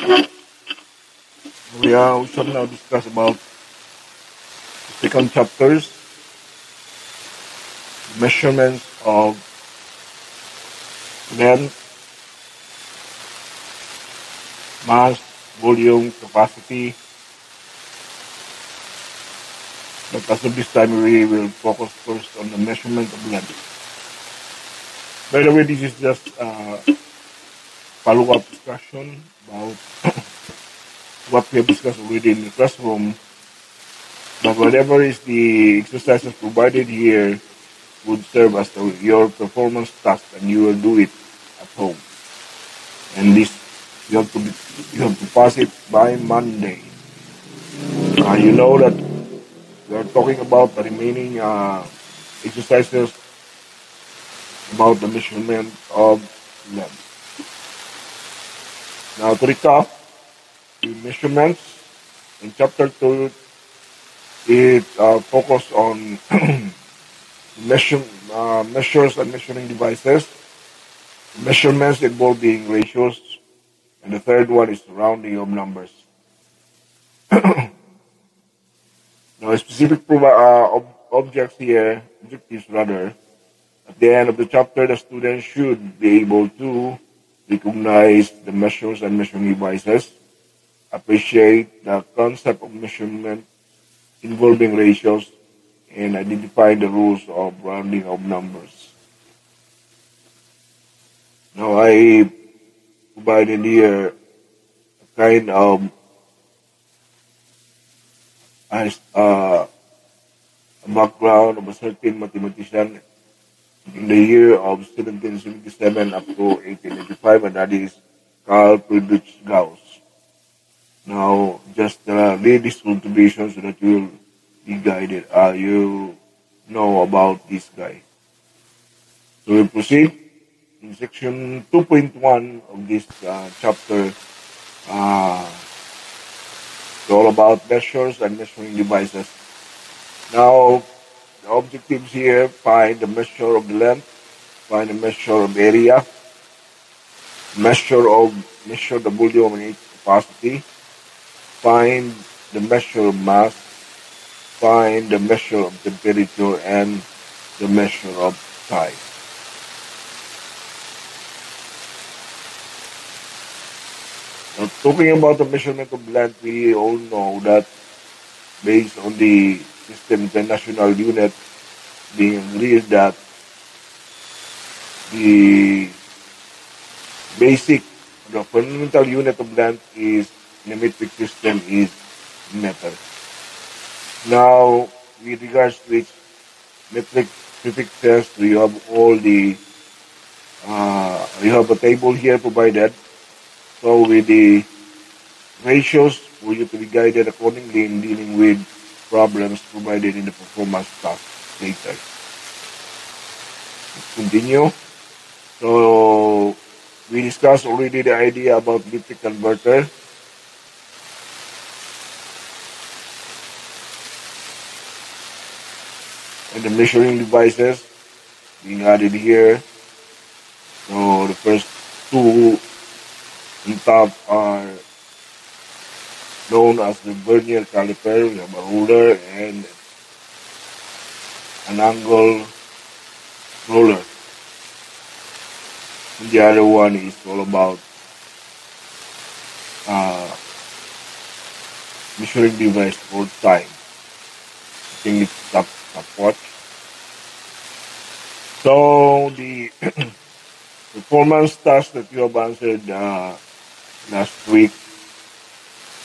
We shall now discuss about the second chapters, measurements of length, mass, volume, capacity. But as of this time, we will focus first on the measurement of length. By the way, this is just a follow-up discussion about what we have discussed already in the classroom. But whatever is the exercises provided here would serve as your performance task, and you will do it at home. And this you have to pass it by Monday. You know that we are talking about the remaining exercises about the measurement of length. Now to recap, the measurements in chapter 2, it focused on measures and measuring devices, measurements involving ratios, and the third one is rounding of numbers. Now, specific objectives rather. At the end of the chapter, the student should be able to recognize the measures and measuring devices, appreciate the concept of measurement involving ratios, and identify the rules of rounding of numbers. Now, I provided here a kind of a background of a certain mathematician in the year of 1777 up to 1885, and that is Carl Friedrich Gauss. Now, just read this contribution so that you will be guided. You know about this guy. So we proceed in section 2.1 of this chapter. It's all about measures and measuring devices. Now, the objectives here: find the measure of the length, find the measure of area, measure the volume and its capacity, find the measure of mass, find the measure of temperature, and the measure of time. Now, talking about the measurement of length, we all know that based on the system international unit being agreed that the fundamental unit of length is in the metric system is meter. Now, with regards to its metric prefixes, we have we have a table here provided. So with the ratios, for you to be guided accordingly in dealing with problems provided in the performance task later. Let's continue. So we discussed already the idea about metric converter. And the measuring devices being added here. So the first two on top are known as the vernier caliper. We have a ruler and an angle roller. And the other one is all about measuring device for time. I think it's stopwatch. So the performance task that you have answered last week,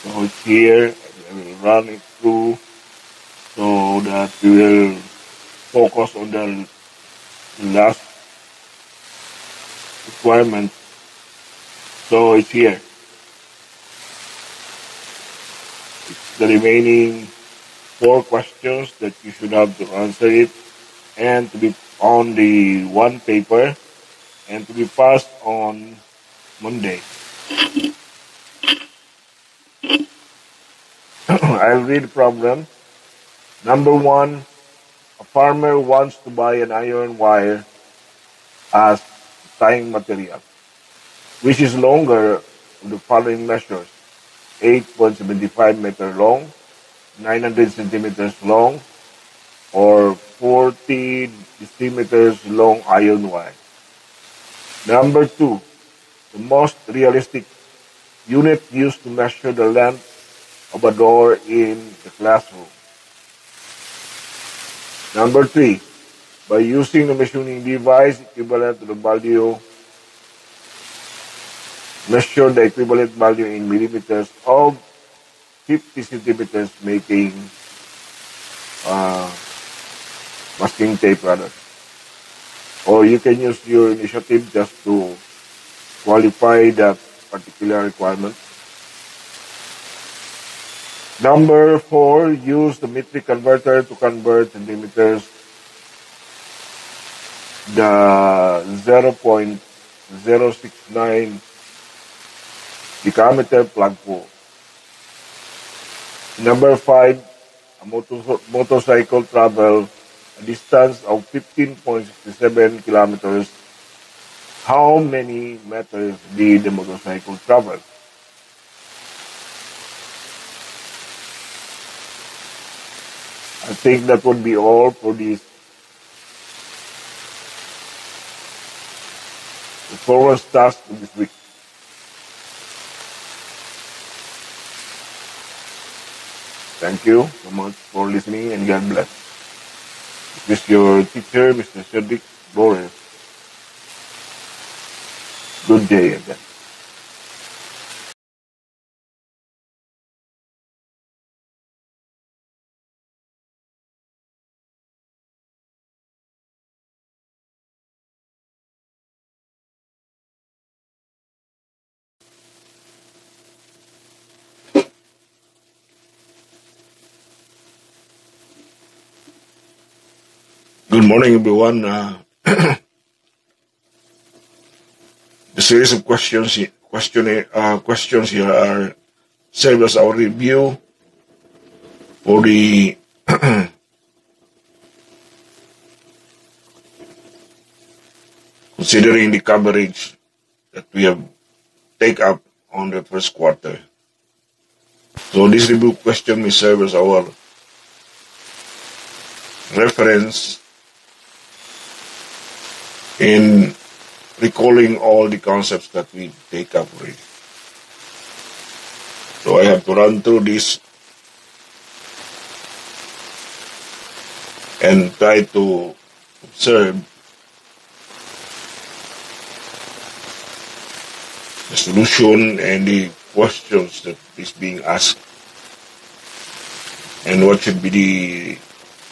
so it's here. I will run it through so that we will focus on the last requirement. So it's here. It's the remaining 4 questions that you should have to answer it, and to be on the one paper, and to be passed on Monday. I'll read the problem. Number 1, a farmer wants to buy an iron wire as tying material. Which is longer, of the following measures: 8.75 meter long, 900 centimeters long, or 40 decimeters long iron wire. Number 2, the most realistic unit used to measure the length of a door in the classroom. Number 3, by using the measuring device equivalent to the value, measure the equivalent value in millimeters of 50 centimeters, making masking tape rather. Or you can use your initiative just to qualify that particular requirement. Number 4, use the metric converter to convert centimeters, the 0.069 decameter plug pull. Number 5, a motorcycle travel a distance of 15.67 kilometers. How many meters did the motorcycle travel? I think that would be all for this performance task this week. Thank you so much for listening, and God bless. This is your teacher, Mr. Cedric, Borres. Good day again. Good morning, everyone. The series of questions here are serve as our review for the considering the coverage that we have take up on the first quarter. So this review question may serve as our reference in recalling all the concepts that we take up already. So I have to run through this and try to observe the solution and the questions that is being asked, and what should be the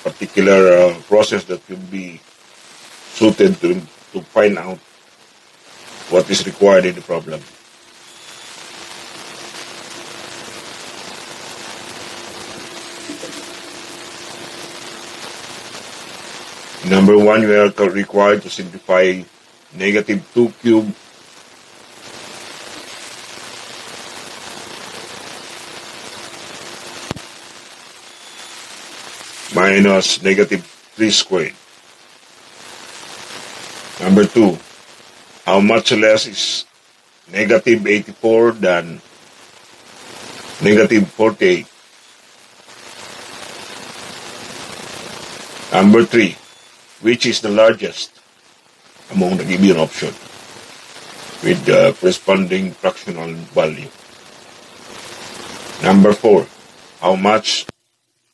particular process that should be suited to find out what is required in the problem. Number 1, we are required to simplify negative 2 cubed minus negative 3 squared. Number 2, how much less is negative 84 than negative 48? Number 3, which is the largest among the given option with the corresponding fractional value? Number 4, how much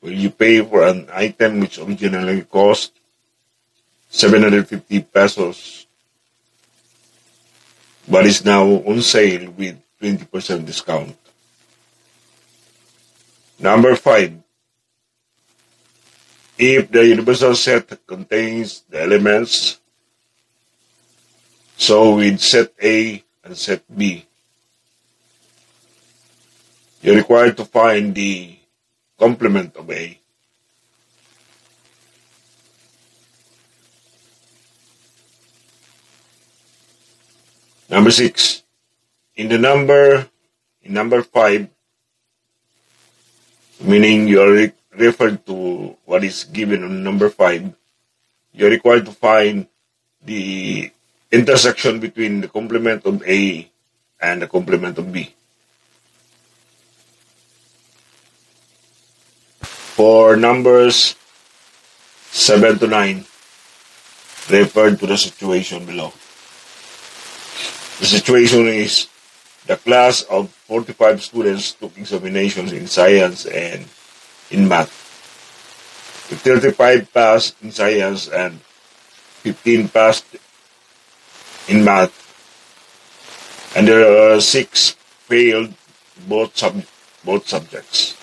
will you pay for an item which originally cost 750 pesos but is now on sale with 20% discount? Number 5, if the universal set contains the elements, so with set A and set B, you're required to find the complement of A. Number 6, in number 5, meaning you are referred to what is given on number 5, you are required to find the intersection between the complement of A and the complement of B. For numbers 7 to 9, refer to the situation below. The situation is the class of 45 students took examinations in science and in math. If 35 passed in science and 15 passed in math, and there are 6 failed both subjects.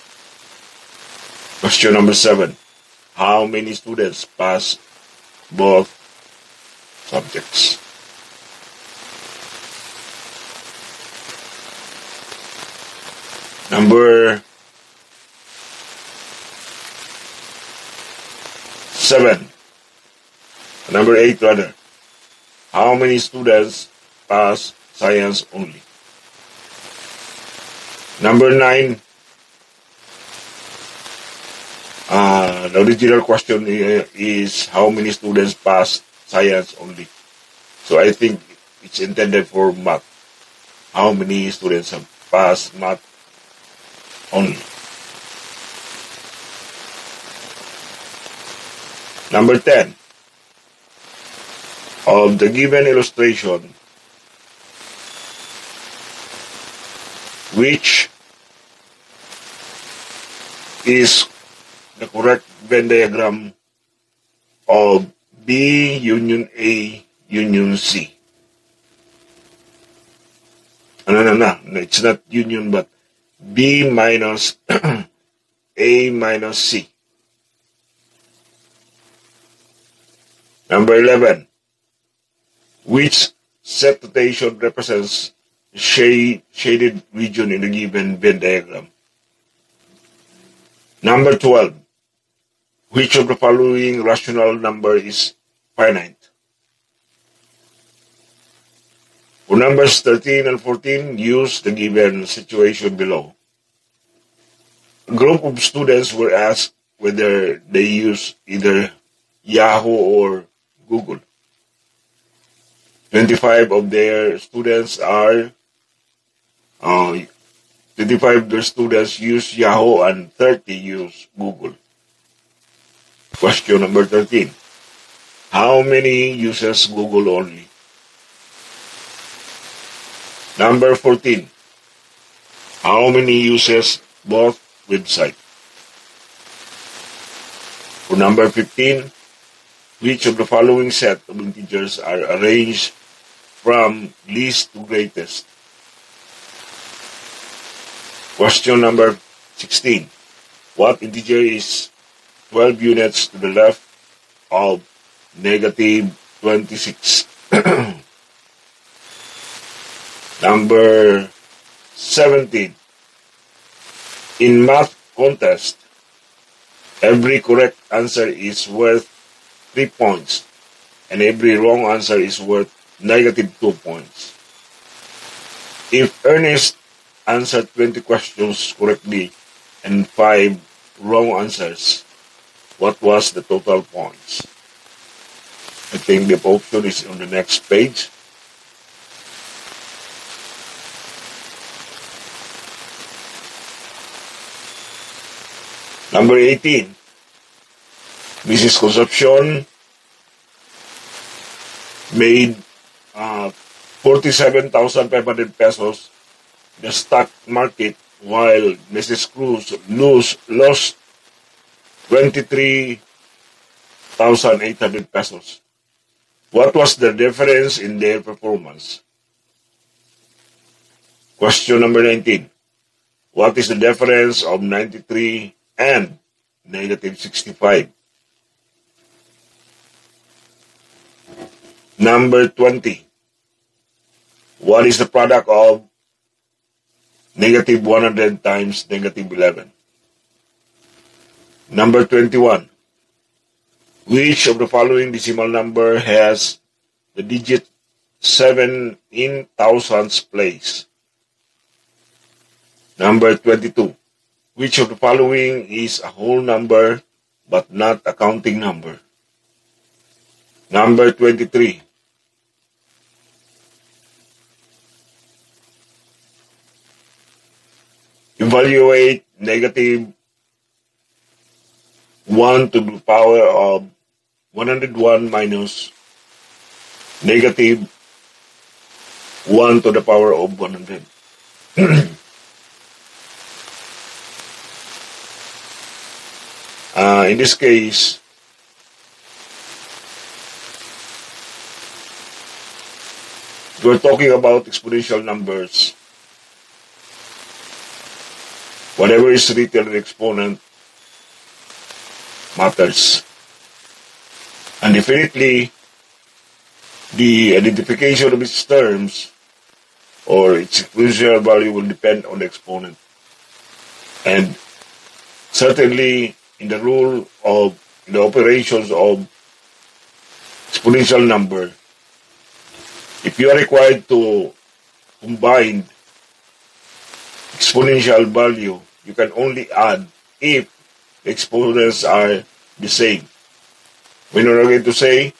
Question number 7. How many students passed both subjects? Number 7. Number 8 rather. How many students pass science only? Number 9. The original question is how many students pass science only. So I think it's intended for math. How many students have passed math only? Number 10. Of the given illustration, which is the correct Venn diagram of B union A union C? No, it's not union but B minus A minus C. Number 11. Which set notation represents shaded region in the given Venn diagram? Number 12. Which of the following rational number is finite? For numbers 13 and 14, use the given situation below. A group of students were asked whether they use either Yahoo or Google. 25 of their students use Yahoo and 30 use Google. Question number 13. How many uses Google only? Number 14. How many uses both websites? For number 15, which of the following set of integers are arranged from least to greatest? Question number 16. What integer is 12 units to the left of negative 26? Number 17. In math contest, every correct answer is worth 3 points and every wrong answer is worth negative 2 points. If Ernest answered 20 questions correctly and 5 wrong answers, what was the total points? I think the option is on the next page. Number 18. Mrs. Concepcion made 47,500 pesos in the stock market while Mrs. Cruz lost 23,800 pesos. What was the difference in their performance? Question number 19. What is the difference of 93 and negative 65? Number 20. What is the product of negative 100 times negative 11? Number 21. Which of the following decimal number has the digit 7 in thousands place? Number 22. Which of the following is a whole number but not a counting number? Number 23. Evaluate negative 1 to the power of 101 minus negative 1 to the power of 100. In this case, we're talking about exponential numbers. Whatever is written in exponent matters. And definitely, the identification of its terms or its exponential value will depend on the exponent. And certainly, in the rule of the operations of exponential number, if you are required to combine exponential value, you can only add if the exponents are the same. When you're going to say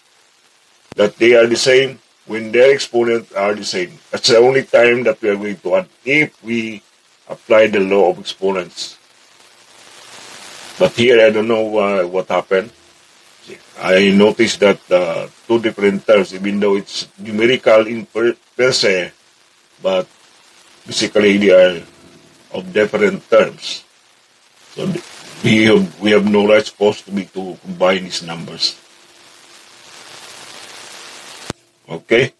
that they are the same, when their exponents are the same. That's the only time that we are going to add if we apply the law of exponents. But here, I don't know what happened. I noticed that two different terms, even though it's numerical in per se, but basically they are of different terms. So we have no right supposed to be to combine these numbers. Okay?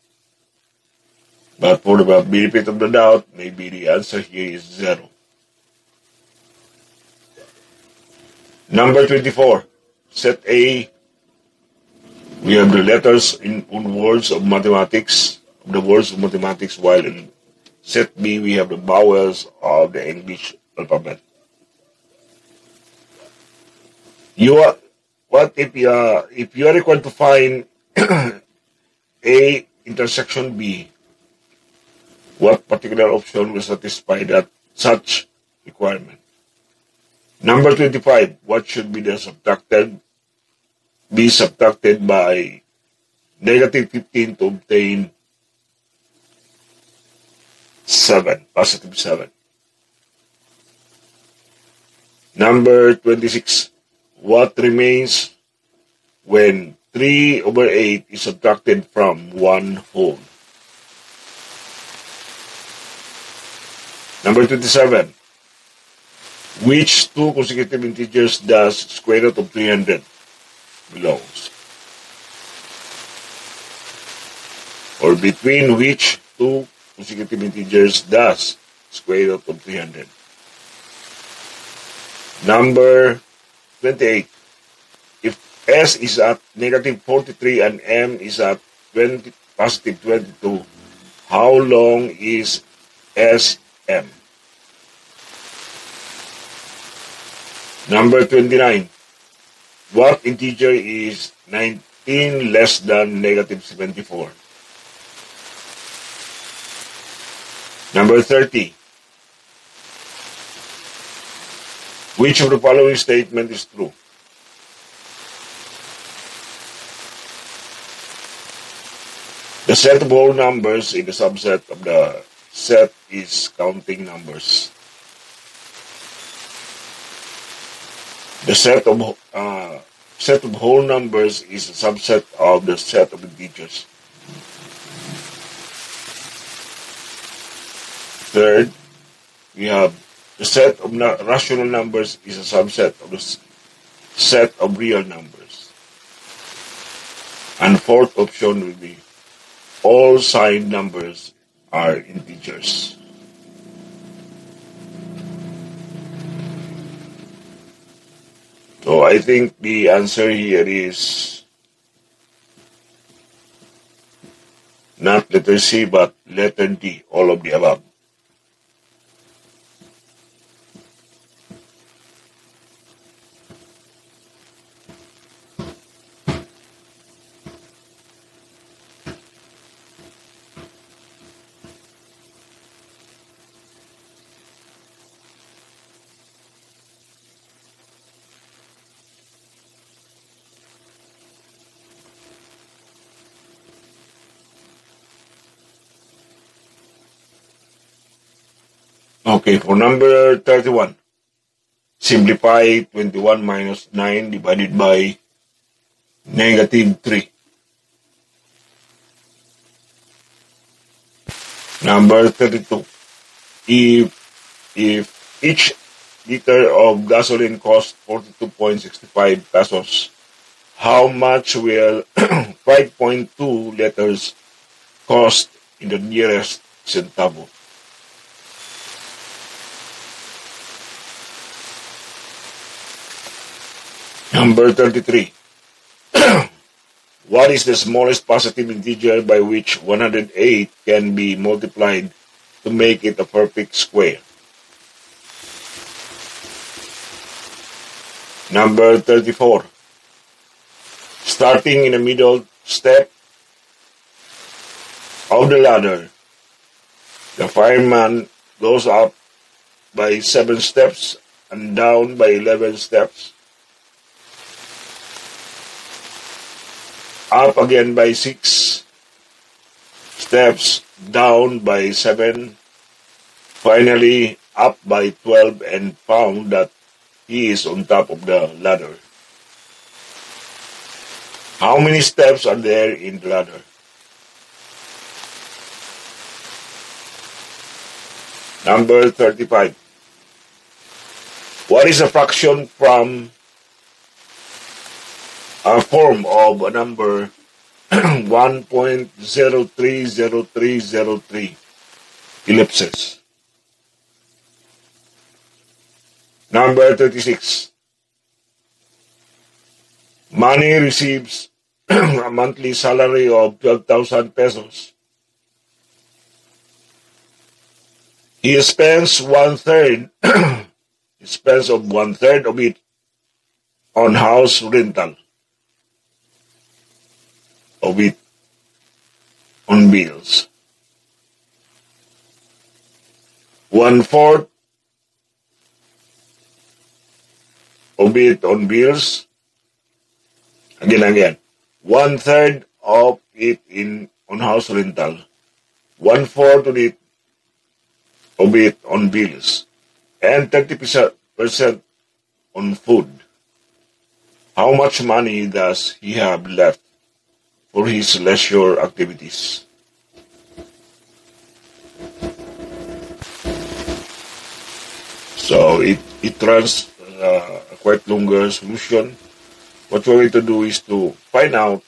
But for the benefit of the doubt, maybe the answer here is 0. Number 24, set A, we have the letters in words of mathematics, while in set B, we have the vowels of the English alphabet. If you are required to find A intersection B, what particular option will satisfy such requirement? Number 25, what should be subtracted by negative 15 to obtain 7, positive 7. Number 26, what remains when 3 over 8 is subtracted from 1 whole? Number 27, which two consecutive integers does square root of 300 belongs? Or between which two consecutive integers does square root of 300? Number 28, if S is at negative 43 and M is at positive 22, how long is SM? Number 29, what integer is 19 less than negative 74? Number 30, which of the following statement is true? The set of whole numbers in the subset of the set is counting numbers. The set of whole numbers is a subset of the set of integers. Third, we have the set of rational numbers is a subset of the set of real numbers. And fourth option will be all signed numbers are integers. So I think the answer here is not letter C but letter D, all of the above. Okay, for number 31, simplify 21 minus 9 divided by negative 3. Number 32, if each liter of gasoline costs 42.65 pesos, how much will 5.2 liters cost in the nearest centavo? Number 33. What is the smallest positive integer by which 108 can be multiplied to make it a perfect square? Number 34. Starting in the middle step of the ladder, the fireman goes up by 7 steps and down by 11 steps, up again by 6 steps, down by 7, finally up by 12, and found that he is on top of the ladder. How many steps are there in the ladder? Number 35. What is a fraction from a form of a number 1.030303 ellipses? Number 36. Money receives a monthly salary of 12,000 pesos. He spends one-third of it on house rental, of it on bills. 1/4 of it on bills. Again. 1/3 of it on house rental. 1/4 of it on bills. And 30% on food. How much money does he have left for his leisure activities? So it runs a quite longer solution. What we're going to do is to find out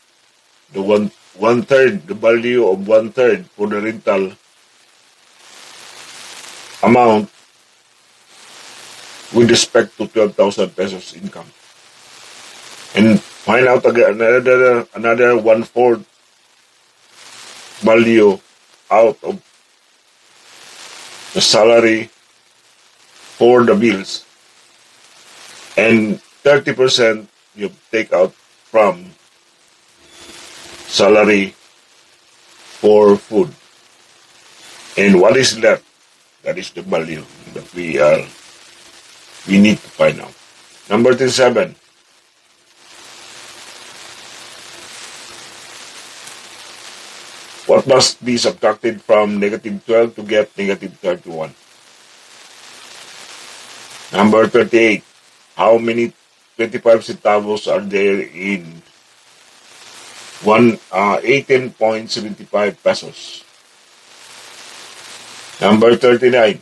the one-third, the value of 1/3 for the rental amount with respect to 12,000 pesos income. And find out again another 1/4 value out of the salary for the bills, and 30% you take out from salary for food. And what is left, that is the value that we need to find out. Number 37. What must be subtracted from negative 12 to get negative 31? Number 38. How many 25 centavos are there in 18.75 pesos? Number 39.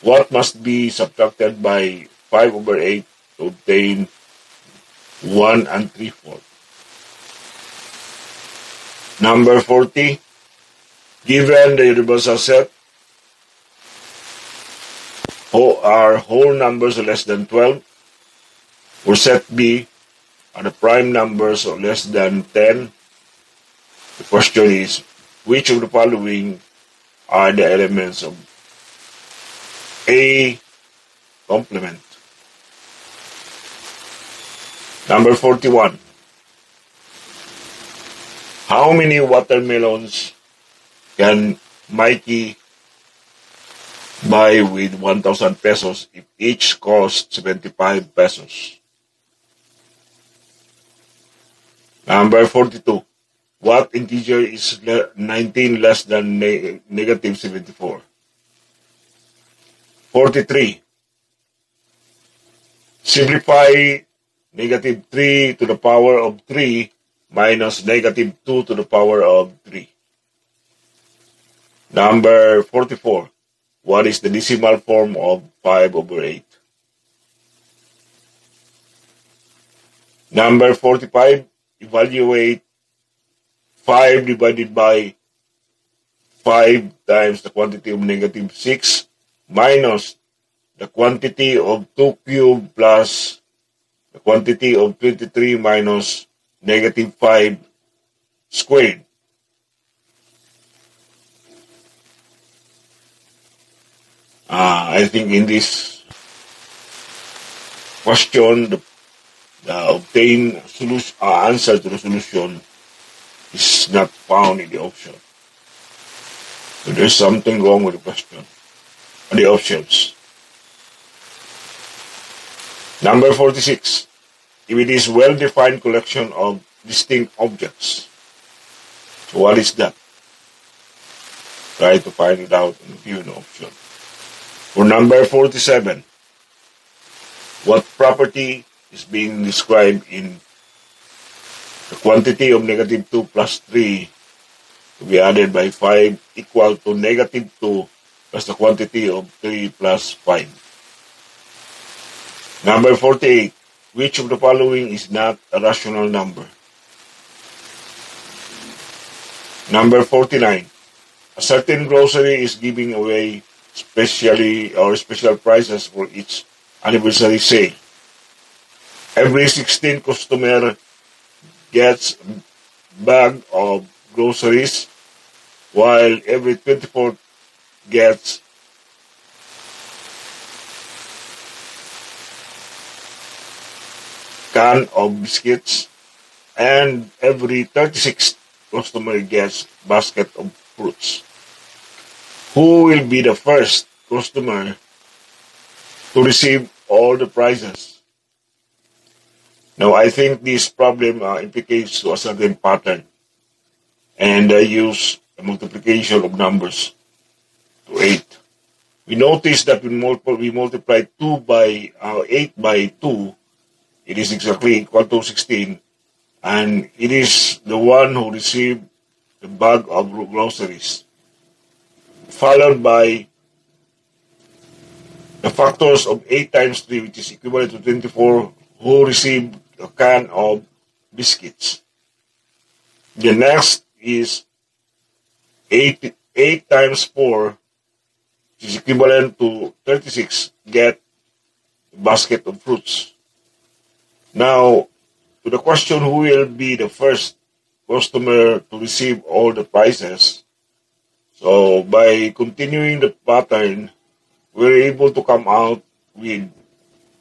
What must be subtracted by 5/8 to obtain 1 3/4? Number 40. Given the universal set, are whole numbers less than 12, or set B are the prime numbers or less than 10. The question is, which of the following are the elements of A complement? Number 41. How many watermelons can Mikey buy with 1,000 pesos if each costs 75 pesos? Number 42. What integer is 19 less than negative 74? 43. Simplify negative 3 to the power of 3 minus negative 2 to the power of 3. Number 44. What is the decimal form of 5 over 8? Number 45. Evaluate 5 divided by 5 times the quantity of negative 6 minus the quantity of 2 cubed plus the quantity of 23 minus negative 5 squared. I think in this question, the obtained answer to the solution is not found in the option. So there's something wrong with the question, the options. Number 46. If it is well-defined collection of distinct objects. So what is that? Try to find it out in the given option. For number 47, what property is being described in the quantity of negative 2 plus 3 to be added by 5 equal to negative 2 plus the quantity of 3 plus 5. Number 48, which of the following is not a rational number? Number 49, a certain grocery is giving away special prices for its anniversary sale. Every 16 customer gets a bag of groceries, while every 24 gets can of biscuits, and every 36 customer gets basket of fruits. Who will be the first customer to receive all the prizes? Now, I think this problem implicates to a certain pattern, and I use a multiplication of numbers to 8. We notice that we multiply 8 by 2, it is exactly equal to 16, and it is the one who received the bag of groceries, followed by the factors of 8 times 3, which is equivalent to 24, who received a can of biscuits. The next is 8 times 4, which is equivalent to 36, get a basket of fruits. Now, to the question who will be the first customer to receive all the prizes, so by continuing the pattern, we're able to come out with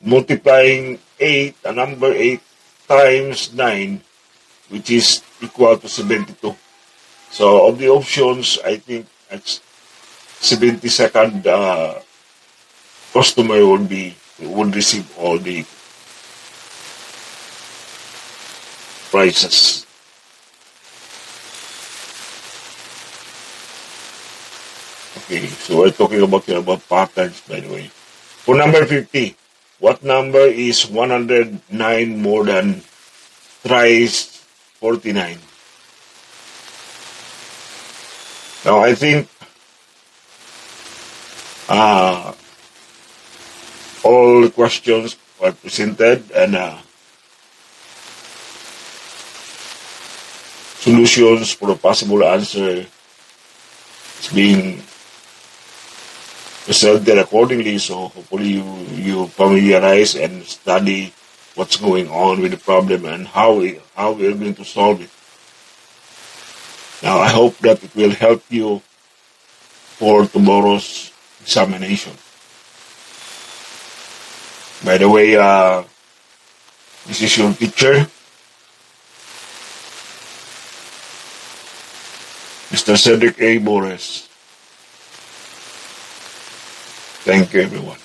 multiplying the number 8 times 9, which is equal to 72. So of the options, I think that's 72nd customer would receive all the prizes. Okay, so we're talking about patterns, by the way. For number 50, what number is 109 more than thrice 49? Now, I think all the questions are presented and solutions for the possible answer is being presented accordingly. So hopefully you familiarize and study what's going on with the problem and how we're going to solve it. Now, I hope that it will help you for tomorrow's examination. By the way, this is your teacher, Mr. Cedric A. Borres. Thank you, everyone.